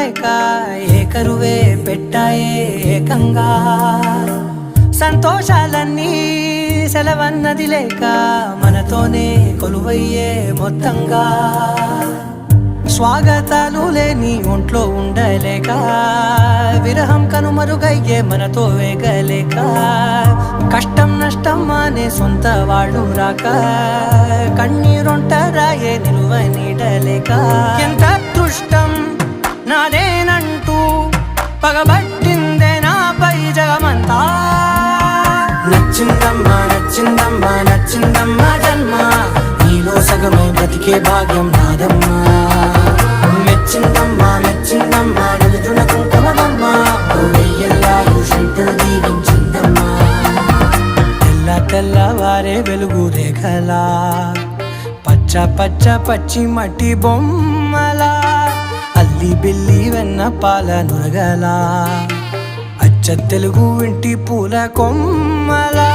లేక ఏ కరువే పెట్టాయే ఏకంగా సంతోషాలన్నీ సెలవన్నది లేక మనతోనే కొలువయ్యే మొత్తంగా స్వాగతాలు లేని ఒంట్లో ఉండలేక విరహం కనుమరుగయ్యే మనతో వేగలేక కష్టం నష్టం అనే సొంత వాళ్ళు రాక కన్నీరొంటరాయే నిలువ నీడలేక ఎంత అదృష్టం నాదేనంటూ పగబట్టిందే నాపై జగమంతా నచ్చిందమ్మా నచ్చిందమ్మా నచ్చిందమ్మా జన్మ నీలో సగమై బ్రతికే భాగ్యం నాదమ్మా మెచ్చిందమ్మా మెచ్చిందమ్మా నలుదున కుంకుమమ్మా దీవించిందమ్మా తెల్ల తెల్లవారే వెలుగు రేఖలా పచ్చ పచ్చ పచ్చి మట్టి బొమ్మలా అల్లి బిల్లి వెన్న పాల నురగలా అచ్చ తెలుగు ఇంటి పూల కొమ్మలా